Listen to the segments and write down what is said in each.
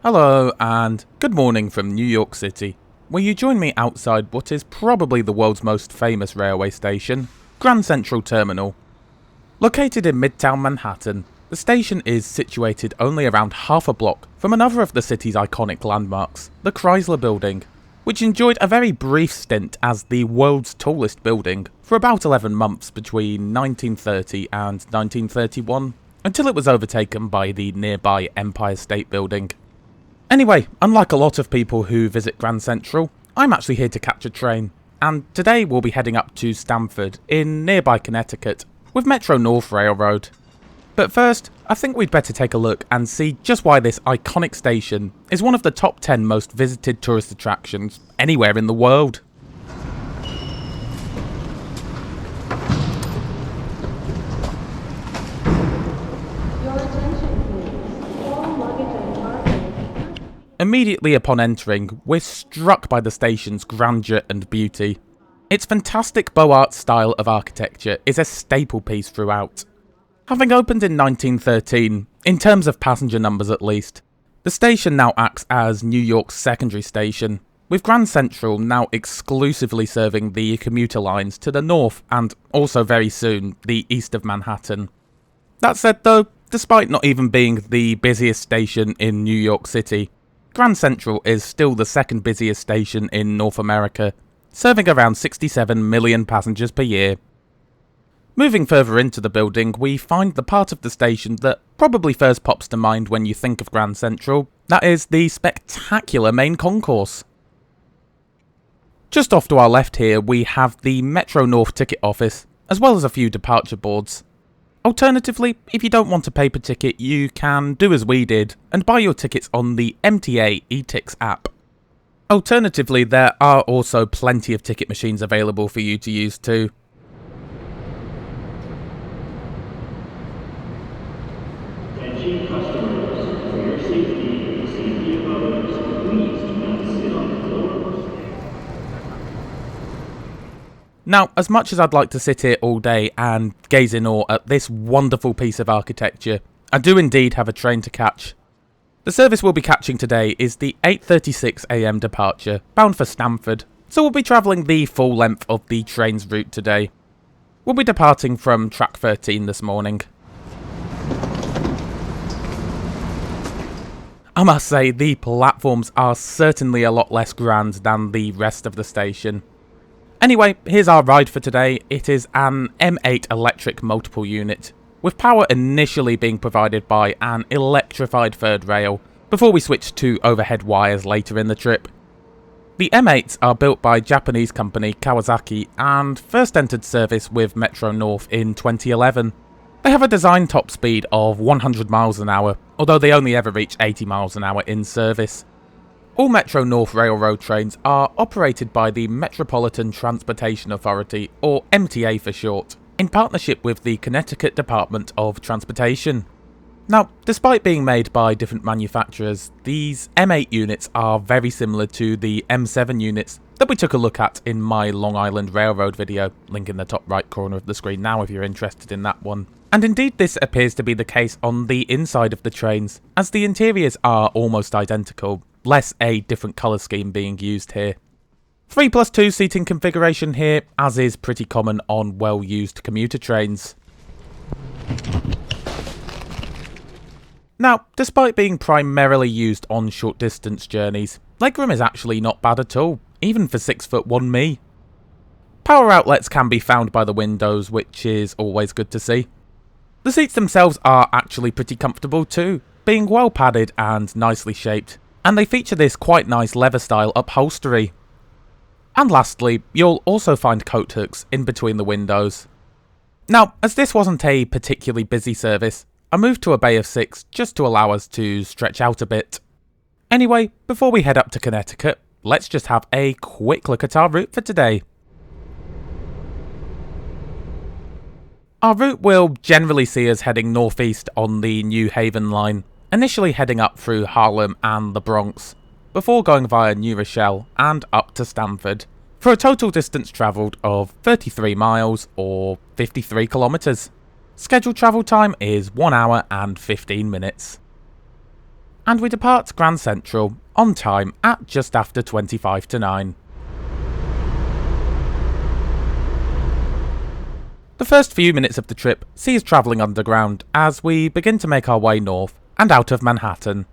Hello and good morning from New York City, where you join me outside what is probably the world's most famous railway station, Grand Central Terminal. Located in Midtown Manhattan, the station is situated only around half a block from another of the city's iconic landmarks, the Chrysler Building, which enjoyed a very brief stint as the world's tallest building for about 11 months between 1930 and 1931, until it was overtaken by the nearby Empire State Building. Anyway, unlike a lot of people who visit Grand Central, I'm actually here to catch a train, and today we'll be heading up to Stamford in nearby Connecticut with Metro North Railroad. But first, I think we'd better take a look and see just why this iconic station is one of the top 10 most visited tourist attractions anywhere in the world. Immediately upon entering, we're struck by the station's grandeur and beauty. Its fantastic Beaux Arts style of architecture is a staple piece throughout. Having opened in 1913, in terms of passenger numbers at least, the station now acts as New York's secondary station, with Grand Central now exclusively serving the commuter lines to the north and also very soon the east of Manhattan. That said though, despite not even being the busiest station in New York City, Grand Central is still the second busiest station in North America, serving around 67 million passengers per year. Moving further into the building, we find the part of the station that probably first pops to mind when you think of Grand Central, that is the spectacular main concourse. Just off to our left here, we have the Metro North ticket office, as well as a few departure boards. Alternatively, if you don't want a paper ticket, you can do as we did and buy your tickets on the MTA eTix app. Alternatively, there are also plenty of ticket machines available for you to use too. Attention customers, for your safety and the safety of others, please do not sit on the floor. Now, as much as I'd like to sit here all day and gaze in awe at this wonderful piece of architecture, I do indeed have a train to catch. The service we'll be catching today is the 8:36 AM departure, bound for Stamford, so we'll be travelling the full length of the train's route today. We'll be departing from track 13 this morning. I must say, the platforms are certainly a lot less grand than the rest of the station. Anyway, here's our ride for today. It is an M8 electric multiple unit, with power initially being provided by an electrified third rail, before we switch to overhead wires later in the trip. The M8s are built by Japanese company Kawasaki and first entered service with Metro North in 2011. They have a design top speed of 100 miles an hour, although they only ever reach 80 miles an hour in service. All Metro North Railroad trains are operated by the Metropolitan Transportation Authority, or MTA for short, in partnership with the Connecticut Department of Transportation. Now, despite being made by different manufacturers, these M8 units are very similar to the M7 units that we took a look at in my Long Island Railroad video, link in the top right corner of the screen now if you're interested in that one. And indeed this appears to be the case on the inside of the trains, as the interiors are almost identical, less a different colour scheme being used here. 3+2 seating configuration here, as is pretty common on well-used commuter trains. Now, despite being primarily used on short distance journeys, legroom is actually not bad at all, even for 6'1" me. Power outlets can be found by the windows, which is always good to see. The seats themselves are actually pretty comfortable too, being well padded and nicely shaped, and they feature this quite nice leather style upholstery. And lastly, you'll also find coat hooks in between the windows. Now, as this wasn't a particularly busy service, I moved to a bay of 6 just to allow us to stretch out a bit. Anyway, before we head up to Connecticut, let's just have a quick look at our route for today. Our route will generally see us heading northeast on the New Haven line, initially heading up through Harlem and the Bronx, before going via New Rochelle and up to Stamford, for a total distance travelled of 33 miles or 53 kilometres. Scheduled travel time is 1 hour and 15 minutes. and we depart Grand Central on time at just after 25 to 9. The first few minutes of the trip see us travelling underground as we begin to make our way north and out of Manhattan.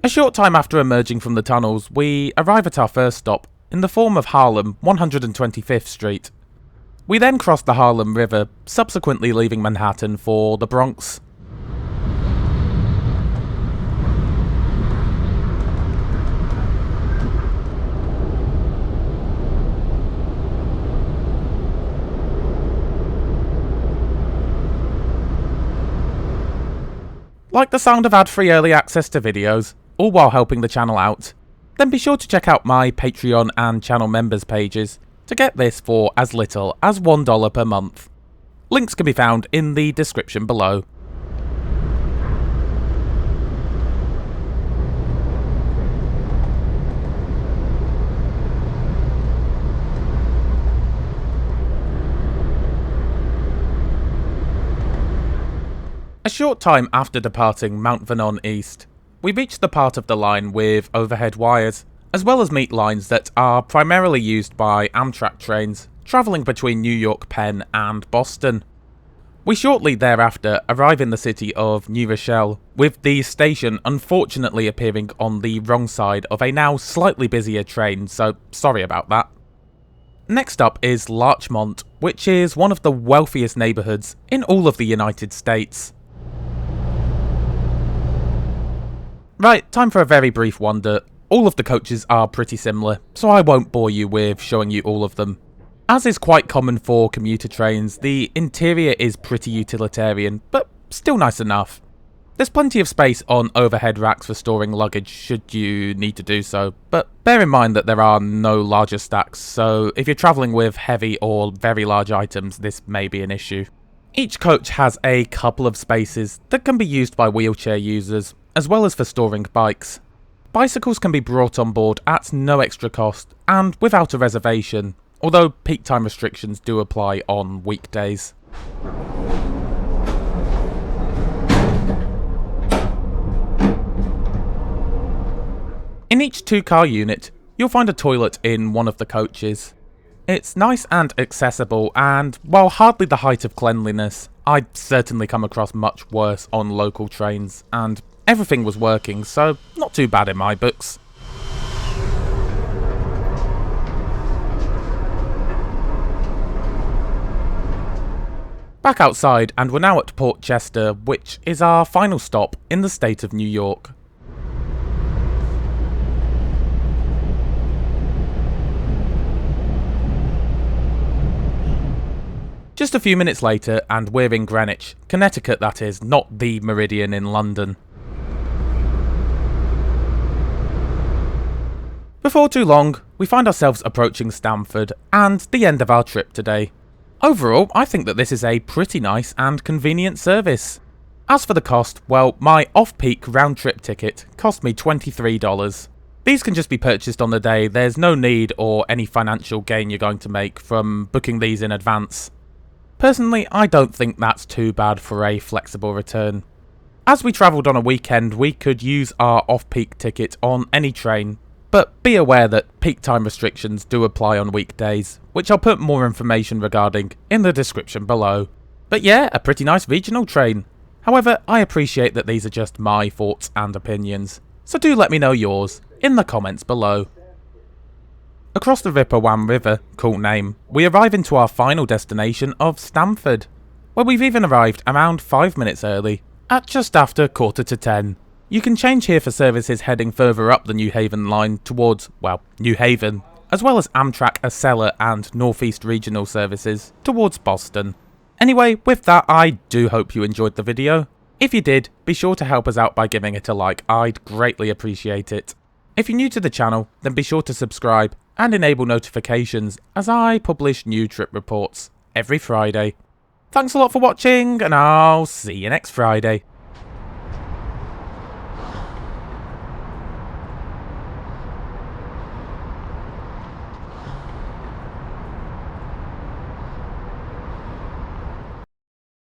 A short time after emerging from the tunnels, we arrive at our first stop, in the form of Harlem, 125th Street. We then cross the Harlem River, subsequently leaving Manhattan for the Bronx. Like the sound of ad-free early access to videos, all while helping the channel out, then be sure to check out my Patreon and channel members pages to get this for as little as $1 per month. Links can be found in the description below. A short time after departing Mount Vernon East, we reach the part of the line with overhead wires, as well as meet lines that are primarily used by Amtrak trains travelling between New York Penn and Boston. We shortly thereafter arrive in the city of New Rochelle, with the station unfortunately appearing on the wrong side of a now slightly busier train, so sorry about that. Next up is Larchmont, which is one of the wealthiest neighbourhoods in all of the United States. Right, time for a very brief wander. All of the coaches are pretty similar, so I won't bore you with showing you all of them. As is quite common for commuter trains, the interior is pretty utilitarian, but still nice enough. There's plenty of space on overhead racks for storing luggage should you need to do so, but bear in mind that there are no larger stacks, so if you're travelling with heavy or very large items, this may be an issue. Each coach has a couple of spaces that can be used by wheelchair users, as well as for storing bikes. Bicycles can be brought on board at no extra cost and without a reservation, although peak time restrictions do apply on weekdays. In each two-car unit, you'll find a toilet in one of the coaches. It's nice and accessible, and while hardly the height of cleanliness, I'd certainly come across much worse on local trains, and everything was working, so not too bad in my books. Back outside, and we're now at Port Chester, which is our final stop in the state of New York. Just a few minutes later, and we're in Greenwich, Connecticut that is, not the Meridian in London. Before too long, we find ourselves approaching Stamford, and the end of our trip today. Overall, I think that this is a pretty nice and convenient service. As for the cost, well, my off-peak round-trip ticket cost me $23. These can just be purchased on the day, there's no need or any financial gain you're going to make from booking these in advance. Personally, I don't think that's too bad for a flexible return. As we travelled on a weekend, we could use our off-peak ticket on any train, but be aware that peak time restrictions do apply on weekdays, which I'll put more information regarding in the description below. But yeah, a pretty nice regional train. However, I appreciate that these are just my thoughts and opinions, so do let me know yours in the comments below. Across the Rippewam River, cool name, we arrive into our final destination of Stamford, where we've even arrived around 5 minutes early, at just after 9:45. You can change here for services heading further up the New Haven line towards, well, New Haven, as well as Amtrak Acela and Northeast Regional services towards Boston. Anyway, with that, I do hope you enjoyed the video. If you did, be sure to help us out by giving it a like, I'd greatly appreciate it. If you're new to the channel, then be sure to subscribe and enable notifications as I publish new trip reports every Friday. Thanks a lot for watching, and I'll see you next Friday.